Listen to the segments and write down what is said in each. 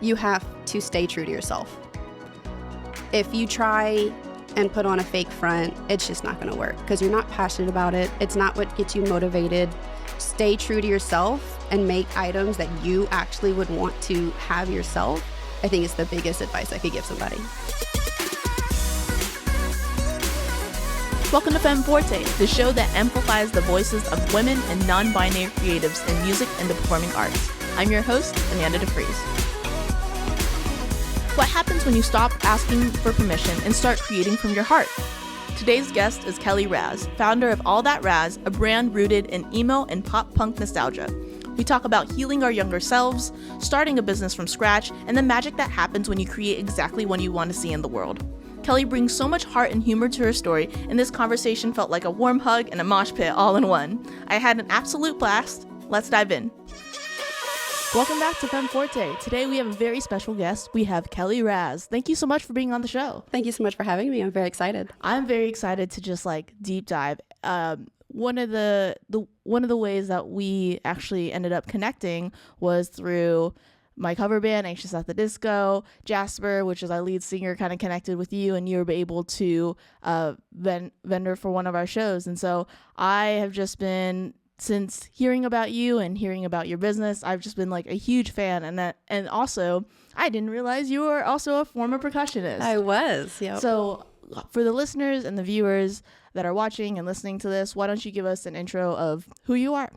you have to stay true to yourself. If you try and put on a fake front, it's just not going to work because you're not passionate about it. It's not what gets you motivated. Stay true to yourself and make items that you actually would want to have yourself. I think it's the biggest advice I could give somebody. Welcome to Femme Forte, the show that amplifies the voices of women and non-binary creatives in music and the performing arts. I'm your host, Amanda DeFries. What happens when you stop asking for permission and start creating from your heart? Today's guest is Kelly Raaz, founder of All That Raaz, a brand rooted in emo and pop punk nostalgia. We talk about healing our younger selves, starting a business from scratch, and the magic that happens when you create exactly what you want to see in the world. Kelly brings so much heart and humor to her story, and this conversation felt like a warm hug and a mosh pit all in one. I had an absolute blast. Let's dive in. Welcome back to Femme Forte. Today we have a very special guest. We have Kelly Raaz. Thank you so much for being on the show. Thank you so much for having me. I'm very excited. I'm very excited to just deep dive. One of the ways that we actually ended up connecting was through my cover band, Anxious at the Disco. Jasper, which is our lead singer, kind of connected with you, and you were able to vendor for one of our shows. And so I have just been, since hearing about you and hearing about your business, I've just been a huge fan. And also, I didn't realize you were also a former percussionist. I was, yeah. So for the listeners and the viewers that are watching and listening to this, why don't you give us an intro of who you are?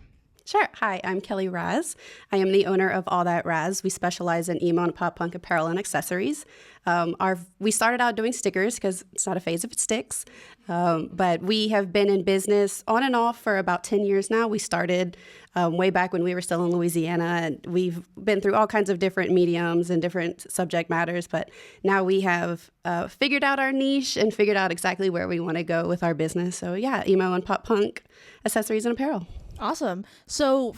Sure. Hi, I'm Kelly Raaz. I am the owner of All That Raaz. We specialize in emo and pop punk apparel and accessories. We started out doing stickers because it's not a phase if it sticks. But we have been in business on and off for about 10 years now. We started way back when we were still in Louisiana, and we've been through all kinds of different mediums and different subject matters. But now we have figured out our niche and figured out exactly where we want to go with our business. So yeah, emo and pop punk accessories and apparel. Awesome. So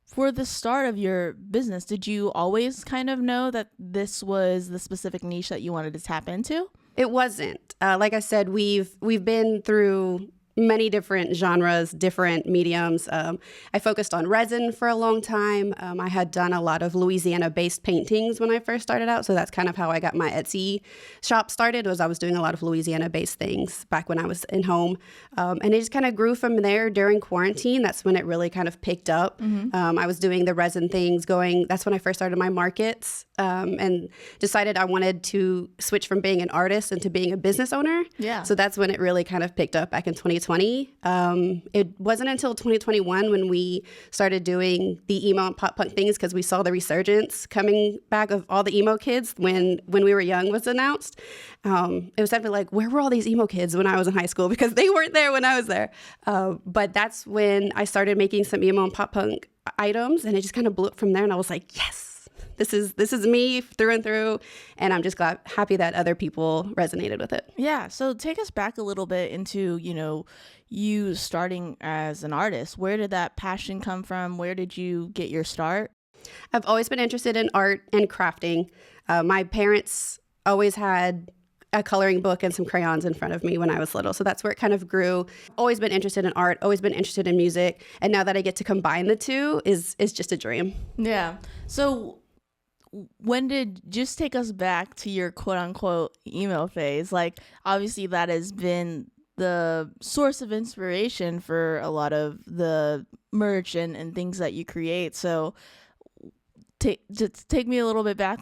for the start of your business, did you always kind of know that this was the specific niche that you wanted to tap into? It wasn't. Like I said, we've been through many different genres, different mediums. I focused on resin for a long time. I had done a lot of Louisiana-based paintings when I first started out, so that's kind of how I got my Etsy shop started, was I was doing a lot of Louisiana-based things back when I was in home. And it just kind of grew from there during quarantine. That's when it really kind of picked up. Mm-hmm. I was doing the resin things that's when I first started my markets, and decided I wanted to switch from being an artist into being a business owner. Yeah. So that's when it really kind of picked up back in 2020. It wasn't until 2021 when we started doing the emo and pop punk things, because we saw the resurgence coming back of all the emo kids when We Were Young was announced. It was definitely where were all these emo kids when I was in high school? Because they weren't there when I was there. But that's when I started making some emo and pop punk items, and it just kind of blew up from there. And I was like, yes. This is me through and through, and I'm just happy that other people resonated with it. Yeah, so take us back a little bit into, you starting as an artist. Where did that passion come from? Where did you get your start? I've always been interested in art and crafting. My parents always had a coloring book and some crayons in front of me when I was little. So that's where it kind of grew. Always been interested in art, always been interested in music. And now that I get to combine the two is just a dream. Yeah. So just take us back to your quote unquote emo phase. Obviously that has been the source of inspiration for a lot of the merch and things that you create. So just take me a little bit back.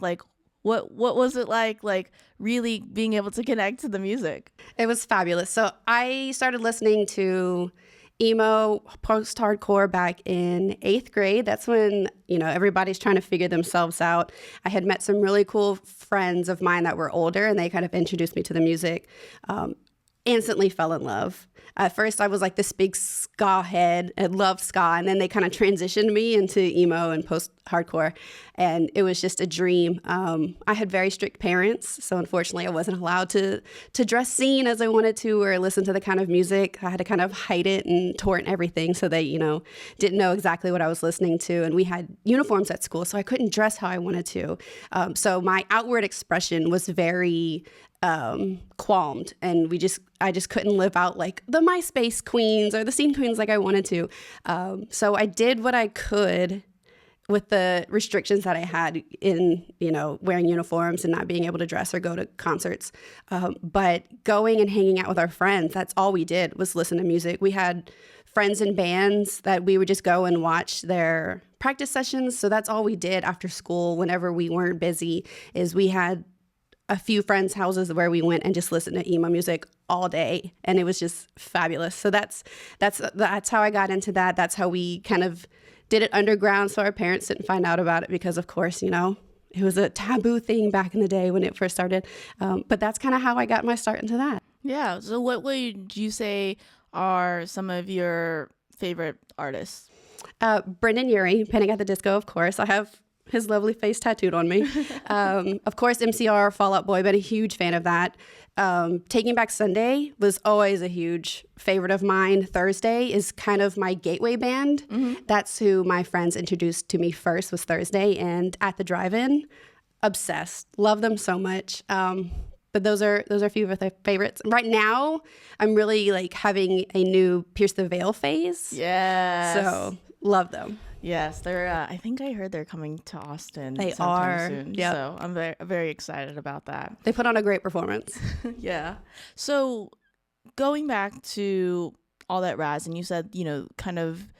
What was it like really being able to connect to the music? It was fabulous. So I started listening to emo, post-hardcore back in 8th grade. That's when, everybody's trying to figure themselves out. I had met some really cool friends of mine that were older, and they kind of introduced me to the music. Instantly fell in love. At first, I was this big ska head and loved ska, and then they kind of transitioned me into emo and post-hardcore, and it was just a dream. I had very strict parents, so unfortunately, I wasn't allowed to dress scene as I wanted to or listen to the kind of music. I had to kind of hide it and torrent everything so they, didn't know exactly what I was listening to, and we had uniforms at school, so I couldn't dress how I wanted to. So my outward expression was very qualmed, and I just couldn't live out the MySpace queens or the scene queens like I wanted to. So I did what I could with the restrictions that I had in, wearing uniforms and not being able to dress or go to concerts. But going and hanging out with our friends, that's all we did was listen to music. We had friends in bands that we would just go and watch their practice sessions. So that's all we did after school whenever we weren't busy, is we had a few friends' houses where we went and just listened to emo music all day. And it was just fabulous. So that's how I got into that. That's how we kind of did it underground so our parents didn't find out about it because, of course, it was a taboo thing back in the day when it first started. But that's kind of how I got my start into that. Yeah. So what would you say are some of your favorite artists? Brendan Urie, Panic at the Disco, of course. I have his lovely face tattooed on me. Of course, MCR, Fall Out Boy, but a huge fan of that. Taking Back Sunday was always a huge favorite of mine. Thursday is kind of my gateway band. Mm-hmm. That's who my friends introduced to me first, was Thursday. And At the Drive-In, obsessed. Love them so much. But those are a few of the favorites. Right now, I'm really having a new Pierce the Veil phase. Yes. So love them. Yes, they're. I think I heard they're coming to Austin. They sometime are. soon. Yep. So I'm very, very excited about that. They put on a great performance. Yeah. So going back to All That Raaz, and you said, kind of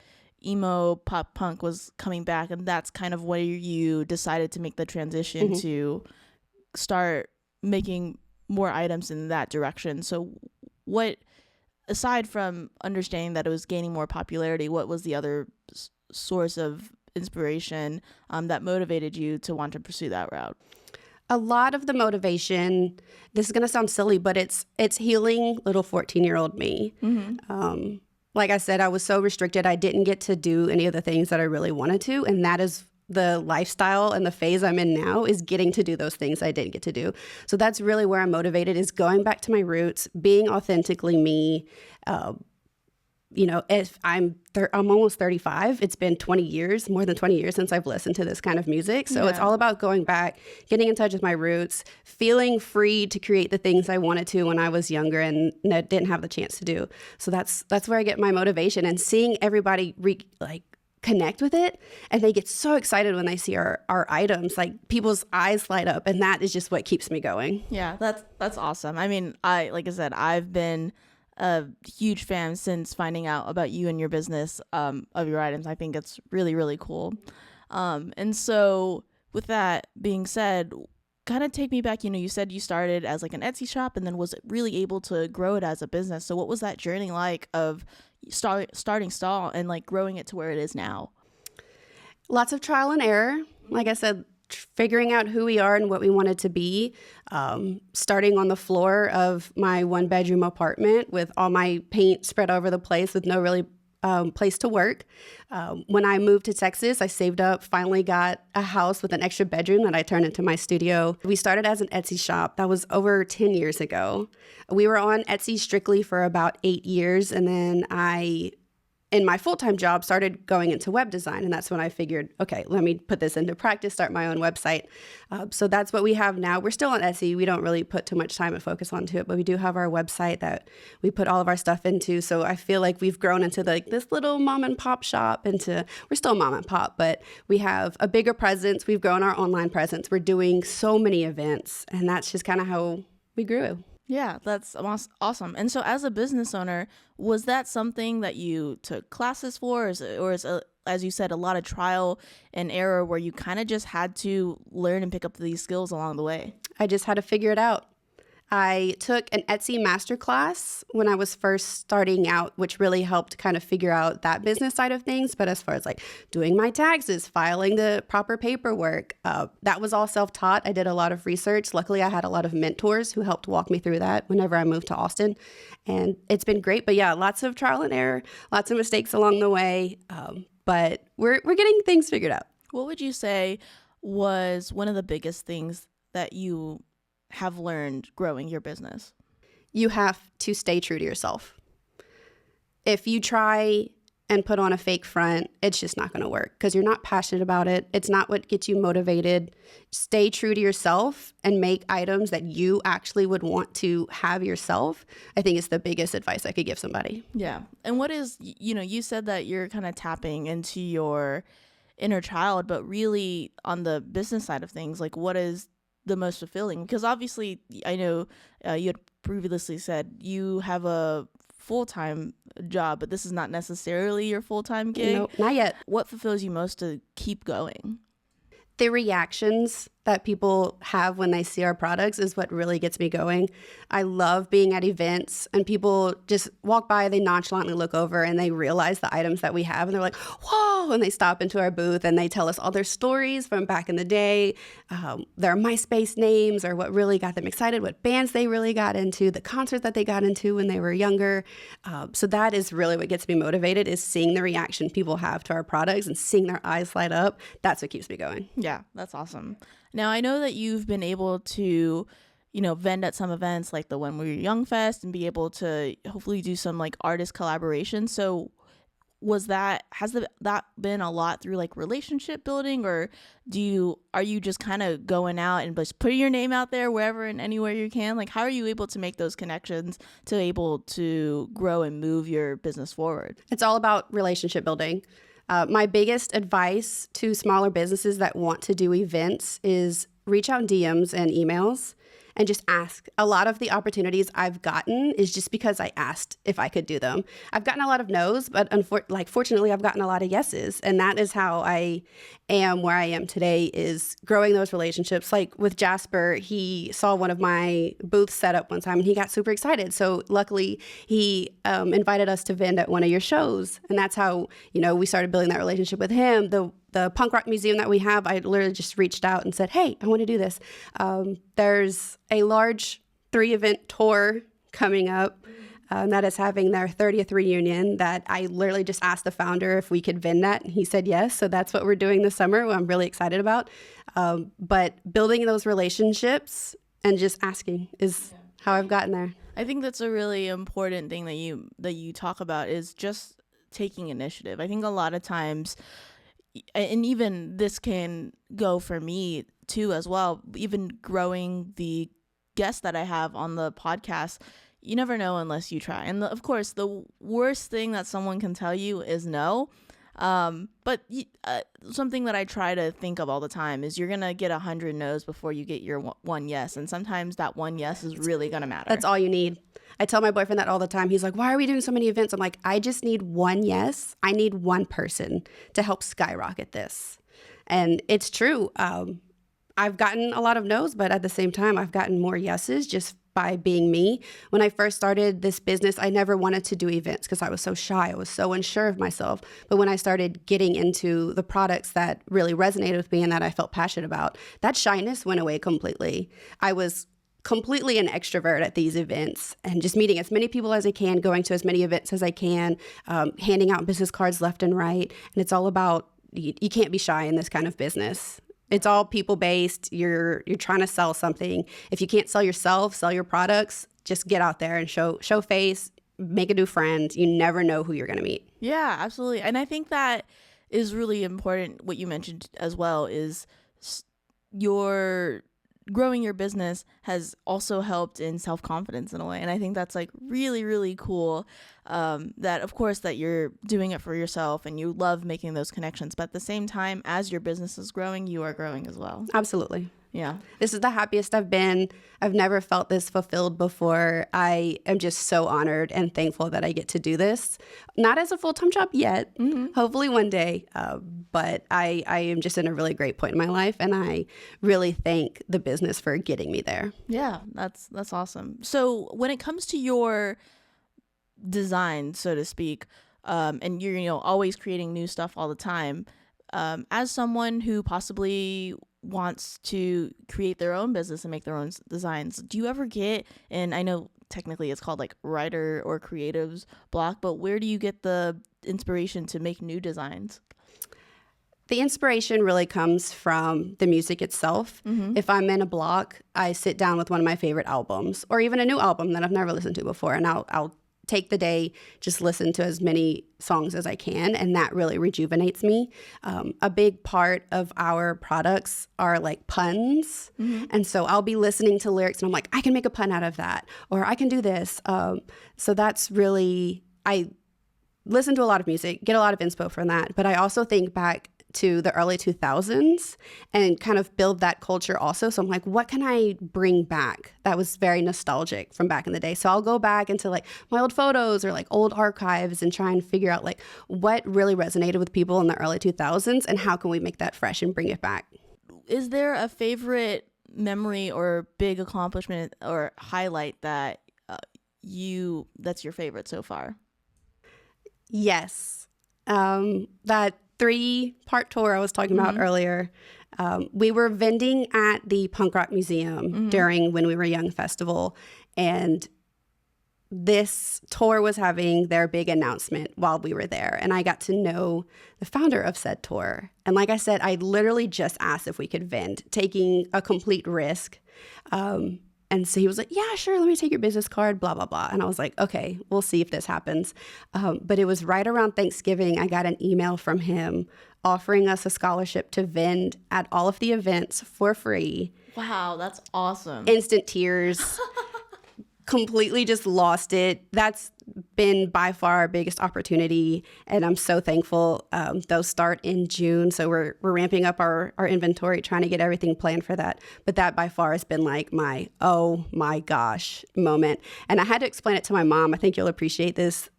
emo pop punk was coming back, and that's kind of where you decided to make the transition Mm-hmm. to start making more items in that direction. So what, aside from understanding that it was gaining more popularity, what was the other source of inspiration that motivated you to want to pursue that route? A lot of the motivation, this is going to sound silly, but it's healing little 14-year-old me. Mm-hmm. Like I said, I was so restricted. I didn't get to do any of the things that I really wanted to. And that is the lifestyle and the phase I'm in now, is getting to do those things I didn't get to do. So that's really where I'm motivated, is going back to my roots, being authentically me. If I'm almost 35, it's been more than 20 years since I've listened to this kind of music. So It's all about going back, getting in touch with my roots, feeling free to create the things I wanted to when I was younger and didn't have the chance to do. So that's where I get my motivation, and seeing everybody connect with it, and they get so excited when they see our items. People's eyes light up, and that is just what keeps me going. Yeah, that's awesome. I mean, like I said, I've been a huge fan since finding out about you and your business of your items. I think it's really, really cool. And so with that being said, kind of take me back, you said you started as an Etsy shop and then was really able to grow it as a business. So what was that journey like of starting small and growing it to where it is now? Lots of trial and error. Like I said, figuring out who we are and what we wanted to be, starting on the floor of my 1-bedroom apartment with all my paint spread over the place with no really place to work. When I moved to Texas, I saved up, finally got a house with an extra bedroom that I turned into my studio. We started as an Etsy shop. That was over 10 years ago. We were on Etsy strictly for about 8 years, and then in my full-time job, started going into web design. And that's when I figured, okay, let me put this into practice, start my own website. So that's what we have now. We're still on Etsy. We don't really put too much time and focus onto it, but we do have our website that we put all of our stuff into. So I feel like we've grown into this little mom and pop shop we're still mom and pop, but we have a bigger presence. We've grown our online presence. We're doing so many events, and that's just kind of how we grew. Yeah, that's awesome. And so as a business owner, was that something that you took classes for, or is as you said, a lot of trial and error where you kind of just had to learn and pick up these skills along the way? I just had to figure it out. I took an Etsy masterclass when I was first starting out, which really helped kind of figure out that business side of things. But as far as doing my taxes, filing the proper paperwork, that was all self-taught. I did a lot of research. Luckily, I had a lot of mentors who helped walk me through that whenever I moved to Austin. And it's been great. But yeah, lots of trial and error, lots of mistakes along the way. But we're getting things figured out. What would you say was one of the biggest things that you have learned growing your business? You have to stay true to yourself. If you try and put on a fake front, it's just not going to work because you're not passionate about it. It's not what gets you motivated. Stay true to yourself and make items that you actually would want to have yourself. I think it's the biggest advice I could give somebody. Yeah. And what is, you said that you're kind of tapping into your inner child, but really on the business side of things, like what is the most fulfilling? Because obviously I know you had previously said you have a full-time job, but this is not necessarily your full-time gig. No, not yet. What fulfills you most to keep going? The reactions that people have when they see our products is what really gets me going. I love being at events and people just walk by, they nonchalantly look over and they realize the items that we have and they're like, whoa, and they stop into our booth and they tell us all their stories from back in the day, their MySpace names or what really got them excited, what bands they really got into, the concerts that they got into when they were younger. So that is really what gets me motivated, is seeing the reaction people have to our products and seeing their eyes light up. That's what keeps me going. Yeah, that's awesome. Now, I know that you've been able to, vend at some events like the When We Were Young Fest and be able to hopefully do some like artist collaboration. So has that been a lot through like relationship building, or are you just kind of going out and just putting your name out there wherever and anywhere you can? Like, how are you able to make those connections to able to grow and move your business forward? It's all about relationship building. My biggest advice to smaller businesses that want to do events is reach out in DMs and emails and just ask. A lot of the opportunities I've gotten is just because I asked if I could do them. I've gotten a lot of no's, but fortunately, I've gotten a lot of yeses. And that is how I am where I am today, is growing those relationships. Like with Jasper, he saw one of my booths set up one time and he got super excited. So luckily, he invited us to vend at one of your shows. And that's how, we started building that relationship with him. The punk rock museum that we have, I literally just reached out and said, hey, I want to do this. There's a large 3-event tour coming up that is having their 30th reunion that I literally just asked the founder if we could vend that. And he said yes. So that's what we're doing this summer, what I'm really excited about. But building those relationships and just asking is how I've gotten there. I think that's a really important thing that you talk about, is just taking initiative. I think a lot of times, and even this can go for me too as well, even growing the guests that I have on the podcast, you never know unless you try. And of course, the worst thing that someone can tell you is no. But something that I try to think of all the time is you're going to get 100 no's before you get your one yes. And sometimes that one yes is really going to matter. That's all you need. I tell my boyfriend that all the time. He's like, why are we doing so many events? I'm like, I just need one yes. I need one person to help skyrocket this. And it's true. I've gotten a lot of no's, but at the same time, I've gotten more yeses just by being me. When I first started this business, I never wanted to do events because I was so shy. I was so unsure of myself. But when I started getting into the products that really resonated with me and that I felt passionate about, that shyness went away completely. I was completely an extrovert at these events and just meeting as many people as I can, going to as many events as I can, handing out business cards left and right. And it's all about, you can't be shy in this kind of business. It's all people-based. You're trying to sell something. If you can't sell yourself, sell your products, just get out there and show face, make a new friend. You never know who you're going to meet. Yeah, absolutely. And I think that is really important. What you mentioned as well is your growing your business has also helped in self-confidence in a way. And I think that's like really, really cool, that of course that you're doing it for yourself and you love making those connections. But at the same time, as your business is growing, you are growing as well. Absolutely. Yeah. This is the happiest I've been. I've never felt this fulfilled before. I am just so honored and thankful that I get to do this. Not as a full-time job yet, hopefully one day, but I am just in a really great point in my life, and I really thank the business for getting me there. Yeah, that's awesome. So when it comes to your design, so to speak, and you're always creating new stuff all the time, as someone who possibly wants to create their own business and make their own designs, do you ever get, and I know technically it's called like writer or creatives block, but where do you get the inspiration to make new designs? The inspiration really comes from the music itself. If I'm in a block, I sit down with one of my favorite albums or even a new album that I've never listened to before, and I'll take the day, just listen to as many songs as I can, and that really rejuvenates me. A big part of our products are like puns, and so I'll be listening to lyrics and I'm like, I can make a pun out of that, or I can do this. So that's really, I listen to a lot of music, get a lot of inspo from that, but I also think back to the early 2000s and kind of build that culture also. So I'm like, what can I bring back that was very nostalgic from back in the day? So I'll go back into like my old photos or like old archives and try and figure out like what really resonated with people in the early 2000s and how can we make that fresh and bring it back. Is there a favorite memory or big accomplishment or highlight that that's your favorite so far? Yes. That 3-part tour I was talking about earlier, we were vending at the Punk Rock Museum during When We Were Young festival, and this tour was having their big announcement while we were there, and I got to know the founder of said tour. And like I said, I literally just asked if we could vend, taking a complete risk. And so he was like, yeah, sure, let me take your business card, blah, blah, blah. And I was like, okay, we'll see if this happens. But it was right around Thanksgiving, I got an email from him offering us a scholarship to vend at all of the events for free. Wow, that's awesome. Instant tears. Completely just lost it. That's been by far our biggest opportunity, and I'm so thankful. Those start in June, so we're ramping up our inventory, trying to get everything planned for that. But that by far has been like my oh my gosh moment, and I had to explain it to my mom. I think you'll appreciate this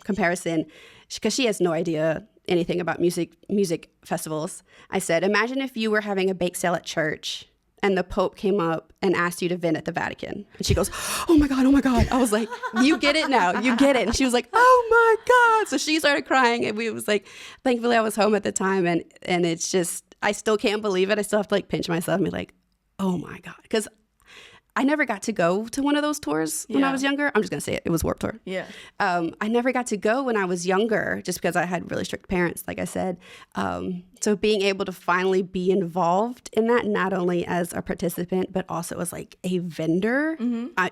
comparison because she has no idea anything about music festivals. I said, imagine if you were having a bake sale at church and the Pope came up and asked you to vend at the Vatican. And she goes, oh my God, oh my God. I was like, you get it now, you get it. And she was like, oh my God. So she started crying, and we was like, thankfully I was home at the time, and it's just, I still can't believe it. I still have to like pinch myself and be like, oh my God. Because I never got to go to one of those tours when I was younger. I'm just going to say it. It was Warped Tour. Yeah. I never got to go when I was younger just because I had really strict parents, like I said. So being able to finally be involved in that, not only as a participant, but also as like a vendor,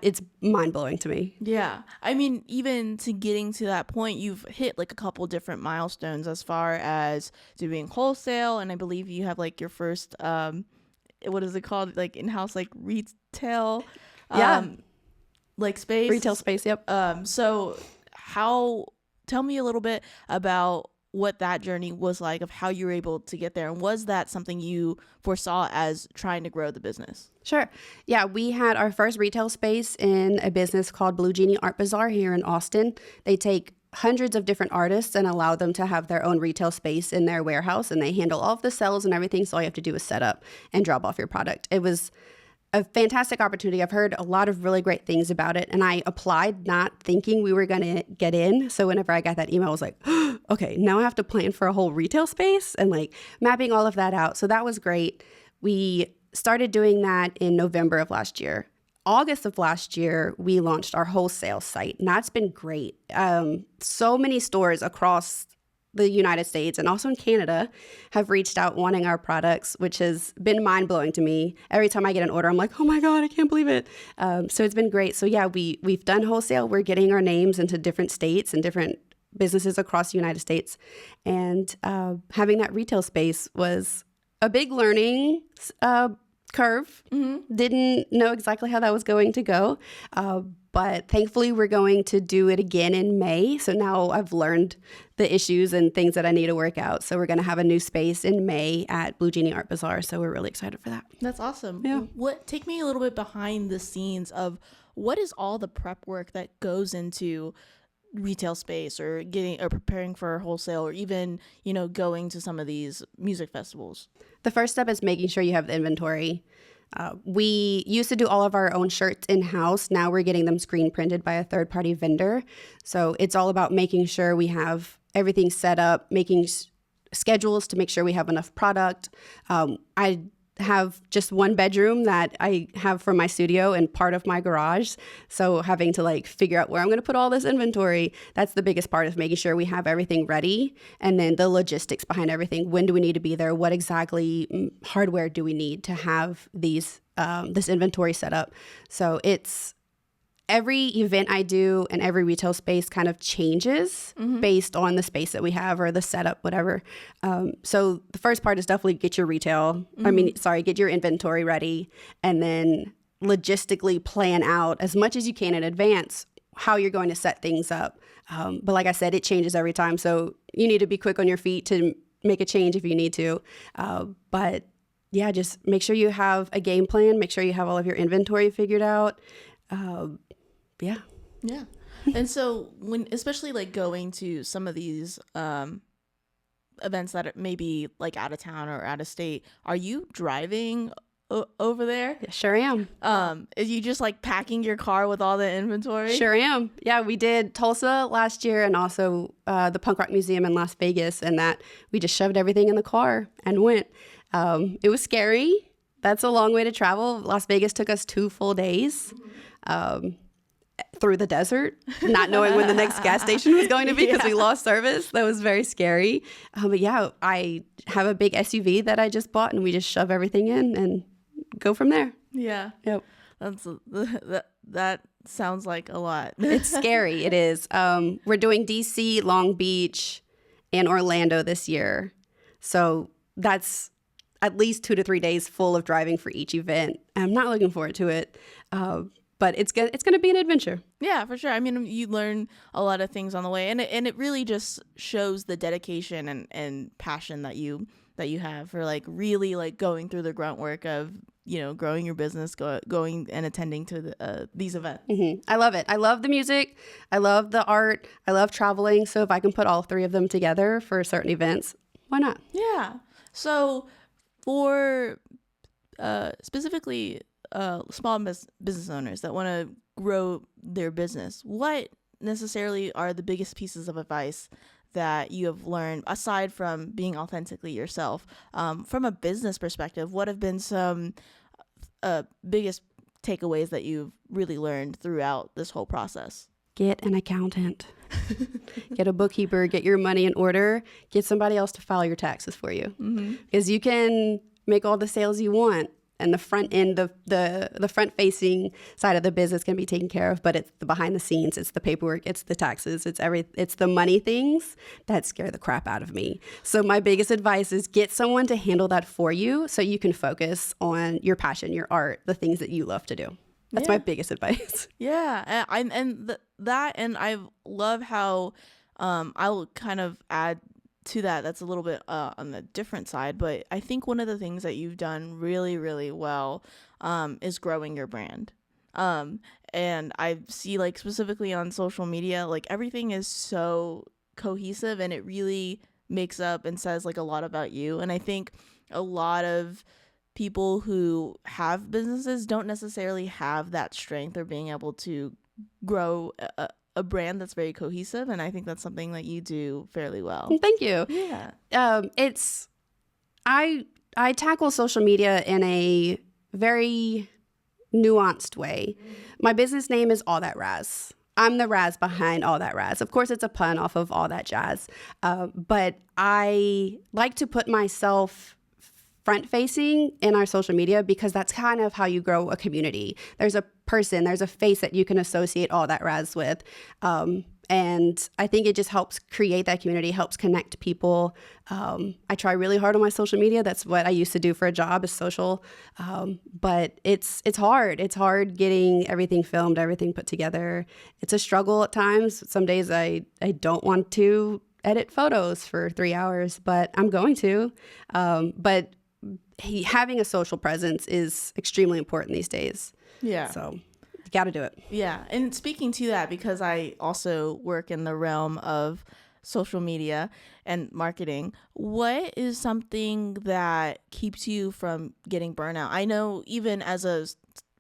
it's mind-blowing to me. Yeah. I mean, even to getting to that point, you've hit like a couple different milestones as far as doing wholesale. And I believe you have like your first, what is it called? Like in-house, like retail, like space. Retail space, yep. So tell me a little bit about what that journey was like, of how you were able to get there. And was that something you foresaw as trying to grow the business? Sure. Yeah, we had our first retail space in a business called Blue Genie Art Bazaar here in Austin. They take hundreds of different artists and allow them to have their own retail space in their warehouse, and they handle all of the sales and everything. So all you have to do is set up and drop off your product. It was a fantastic opportunity. I've heard a lot of really great things about it, and I applied not thinking we were going to get in. So whenever I got that email, I was like, okay, now I have to plan for a whole retail space and like mapping all of that out. So that was great. We started doing that in November of last year. August of last year, we launched our wholesale site, and that's been great. So many stores across the United States and also in Canada have reached out wanting our products, which has been mind-blowing to me. Every time I get an order, I'm like, oh my God, I can't believe it. So it's been great. So yeah, we've done wholesale. We're getting our names into different states and different businesses across the United States. And having that retail space was a big learning curve. Didn't know exactly how that was going to go. But thankfully, we're going to do it again in May. So now I've learned the issues and things that I need to work out. So we're going to have a new space in May at Blue Genie Art Bazaar. So we're really excited for that. That's awesome. Yeah. Take me a little bit behind the scenes of what is all the prep work that goes into retail space or preparing for wholesale, or even, going to some of these music festivals? The first step is making sure you have the inventory. We used to do all of our own shirts in-house. Now we're getting them screen printed by a third-party vendor. So it's all about making sure we have everything set up, making schedules to make sure we have enough product. I have just one bedroom that I have for my studio and part of my garage. So having to figure out where I'm going to put all this inventory, that's the biggest part of making sure we have everything ready. And then the logistics behind everything. When do we need to be there? What exactly hardware do we need to have this inventory set up? So it's every event I do and every retail space kind of changes based on the space that we have or the setup, whatever. So the first part is definitely get your get your inventory ready, and then logistically plan out as much as you can in advance how you're going to set things up. But like I said, it changes every time. So you need to be quick on your feet to make a change if you need to. But yeah, just make sure you have a game plan. Make sure you have all of your inventory figured out. Yeah. Yeah. And so when, especially like going to some of these events that are maybe like out of town or out of state, are you driving over there? Yeah, sure am. Is you just like packing your car with all the inventory? Sure am. Yeah, we did Tulsa last year and also the Punk Rock Museum in Las Vegas, and that we just shoved everything in the car and went. It was scary. That's a long way to travel. Las Vegas took us 2 full days. Through the desert, not knowing when the next gas station was going to be because we lost service. That was very scary. But yeah, I have a big SUV that I just bought, and we just shove everything in and go from there. Yeah. Yep. That sounds like a lot. It's scary. It is. We're doing DC, Long Beach, and Orlando this year. So that's at least 2 to 3 days full of driving for each event. I'm not looking forward to it. But it's going to be an adventure. Yeah, for sure. I mean, you learn a lot of things on the way, and it really just shows the dedication and passion that you have for like really like going through the grunt work of, you know, growing your business, going and attending to these events. Mm-hmm. I love it. I love the music. I love the art. I love traveling. So if I can put all 3 of them together for certain events, why not? Yeah. So for specifically small business owners that want to grow their business, what necessarily are the biggest pieces of advice that you have learned, aside from being authentically yourself, from a business perspective? What have been some biggest takeaways that you've really learned throughout this whole process? Get an accountant. Get a bookkeeper. Get your money in order. Get somebody else to file your taxes for you. Because you can make all the sales you want, and the front end of the front facing side of the business can be taken care of, but it's the behind the scenes, it's the paperwork, it's the taxes, it's the money things that scare the crap out of me. So my biggest advice is get someone to handle that for you so you can focus on your passion, your art, the things that you love to do. That's my biggest advice. Yeah, and I love how I'll kind of add to that. That's a little bit on the different side, but I think one of the things that you've done really, really well is growing your brand. And I see, like, specifically on social media, like everything is so cohesive, and it really makes up and says like a lot about you. And I think a lot of people who have businesses don't necessarily have that strength or being able to grow a brand that's very cohesive, and I think that's something that you do fairly well. Thank you. Yeah. I tackle social media in a very nuanced way. My business name is All That Raaz. I'm the Raaz behind All That Raaz. Of course, it's a pun off of All That Jazz, but I like to put myself front-facing in our social media because that's kind of how you grow a community. There's a person, there's a face that you can associate All That Raaz with. And I think it just helps create that community, helps connect people. I try really hard on my social media. That's what I used to do for a job, is social. But it's hard. It's hard getting everything filmed, everything put together. It's a struggle at times. Some days I don't want to edit photos for 3 hours, but I'm going to. But having a social presence is extremely important these days. Yeah. So you got to do it. Yeah. And speaking to that, because I also work in the realm of social media and marketing, what is something that keeps you from getting burnout? I know even as a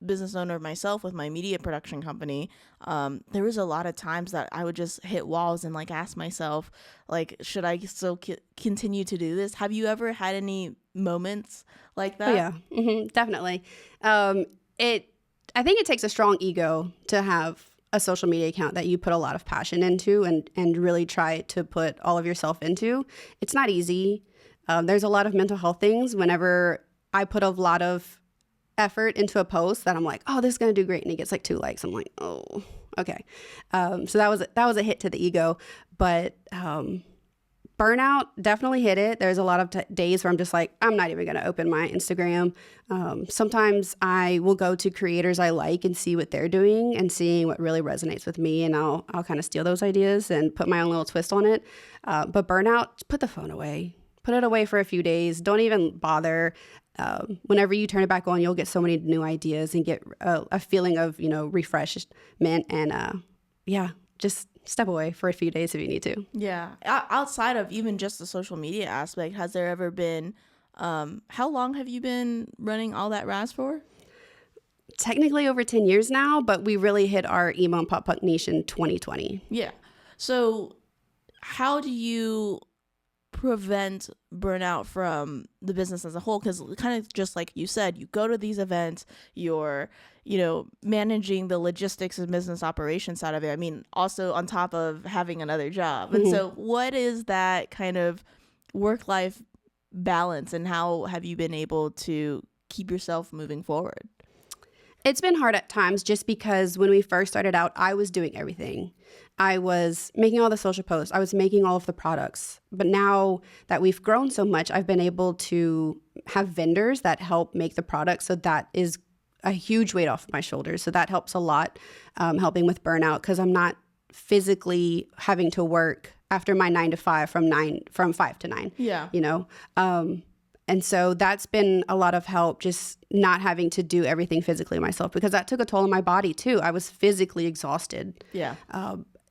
business owner myself with my media production company, there was a lot of times that I would just hit walls and like ask myself, like, should I still continue to do this? Have you ever had any moments like that? Oh, yeah, definitely. I think it takes a strong ego to have a social media account that you put a lot of passion into and really try to put all of yourself into. It's not easy. There's a lot of mental health things. Whenever I put a lot of effort into a post that I'm like, oh, this is going to do great, and it gets like 2 likes, I'm like, oh, okay. So that was a hit to the ego. But burnout definitely hit it. There's a lot of days where I'm just like, I'm not even going to open my Instagram. Sometimes I will go to creators I like and see what they're doing and seeing what really resonates with me, and I'll kind of steal those ideas and put my own little twist on it. But burnout, put the phone away. put it away for a few days. Don't even bother. Whenever you turn it back on, you'll get so many new ideas and get a feeling of, refreshment. And just step away for a few days if you need to. Yeah. Outside of even just the social media aspect, has there ever been, how long have you been running All That Raaz for? Technically over 10 years now, but we really hit our emo and pop punk niche in 2020. Yeah. So how do you prevent burnout from the business as a whole? Because kind of just like you said, you go to these events, you're managing the logistics and business operation side of it. I mean, also on top of having another job. And so what is that kind of work-life balance, and how have you been able to keep yourself moving forward? It's been hard at times just because when we first started out, I was doing everything. I was making all the social posts. I was making all of the products. But now that we've grown so much, I've been able to have vendors that help make the products. So that is a huge weight off my shoulders. So that helps a lot, helping with burnout, because I'm not physically having to work after my 9 to 5 from 5 to 9. Yeah. And so that's been a lot of help, just not having to do everything physically myself, because that took a toll on my body too. I was physically exhausted. Yeah.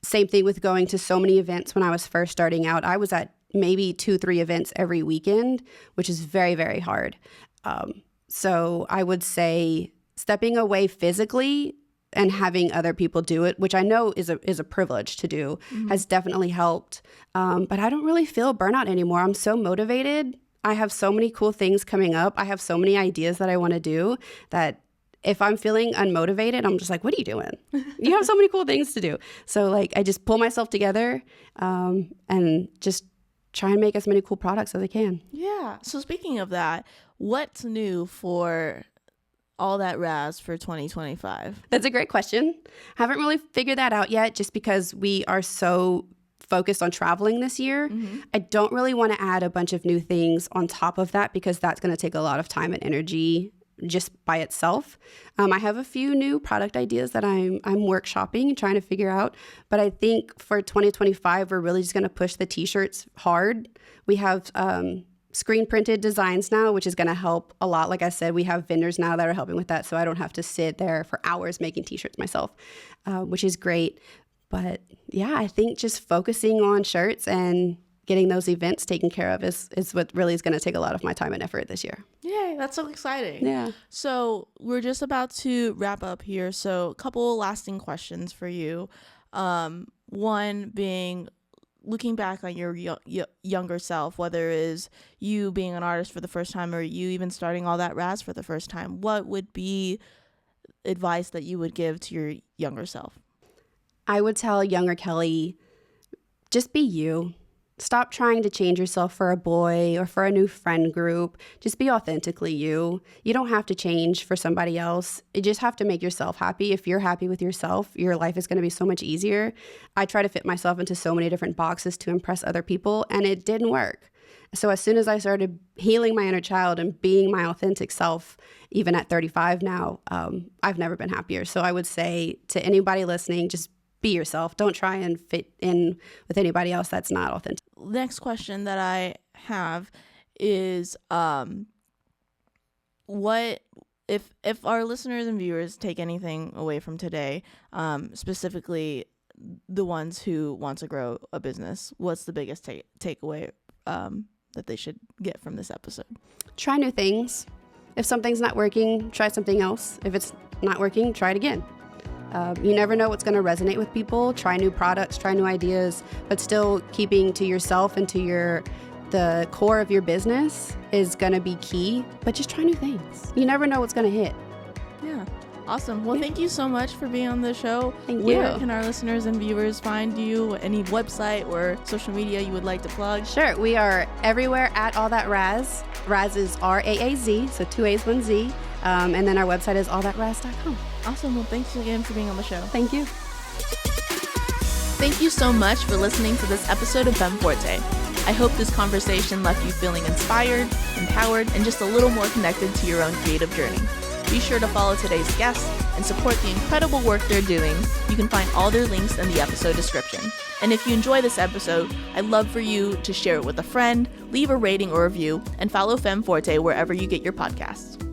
Same thing with going to so many events when I was first starting out. I was at maybe 2-3 events every weekend, which is very, very hard. So I would say stepping away physically and having other people do it, which I know is a privilege to do, has definitely helped. But I don't really feel burnout anymore. I'm so motivated. I have so many cool things coming up. I have so many ideas that I want to do that if I'm feeling unmotivated, I'm just like, what are you doing? You have so many cool things to do. So I just pull myself together and just try and make as many cool products as I can. Yeah. So speaking of that, what's new for All That Raaz for 2025? That's a great question. Haven't really figured that out yet, just because we are so focused on traveling this year. I don't really want to add a bunch of new things on top of that, because that's going to take a lot of time and energy just by itself. I have a few new product ideas that I'm workshopping and trying to figure out. But I think for 2025, we're really just going to push the t-shirts hard. We have screen printed designs now, which is going to help a lot. Like I said, we have vendors now that are helping with that, so I don't have to sit there for hours making t-shirts myself, which is great. But yeah, I think just focusing on shirts and getting those events taken care of is what really is going to take a lot of my time and effort this year. Yay, that's so exciting. Yeah. So we're just about to wrap up here. So a couple lasting questions for you. One being, looking back on your younger self, whether it is you being an artist for the first time or you even starting All That Raaz for the first time, what would be advice that you would give to your younger self? I would tell younger Kelly, just be you. Stop trying to change yourself for a boy or for a new friend group. Just be authentically you. You don't have to change for somebody else. You just have to make yourself happy. If you're happy with yourself, your life is going to be so much easier. I try to fit myself into so many different boxes to impress other people, and it didn't work. So as soon as I started healing my inner child and being my authentic self, even at 35 now, I've never been happier. So I would say to anybody listening, just be yourself. Don't try and fit in with anybody else that's not authentic. Next question that I have is, what if our listeners and viewers take anything away from today, specifically the ones who want to grow a business, what's the biggest takeaway that they should get from this episode? Try new things. If something's not working, try something else. If it's not working, try it again. You never know what's going to resonate with people. Try new products, try new ideas, but still keeping to yourself and to the core of your business is going to be key. But just try new things. You never know what's going to hit. Yeah. Awesome. Well, thank you so much for being on the show. Thank you. Where can our listeners and viewers find you? Any website or social media you would like to plug? Sure. We are everywhere at All That Raaz. Raaz is R-A-A-Z, so 2 A's, 1 Z. And then our website is allthatraaz.com. Awesome. Well, thanks again for being on the show. Thank you. Thank you so much for listening to this episode of Femme Forte. I hope this conversation left you feeling inspired, empowered, and just a little more connected to your own creative journey. Be sure to follow today's guests and support the incredible work they're doing. You can find all their links in the episode description. And if you enjoy this episode, I'd love for you to share it with a friend, leave a rating or review, and follow Femme Forte wherever you get your podcasts.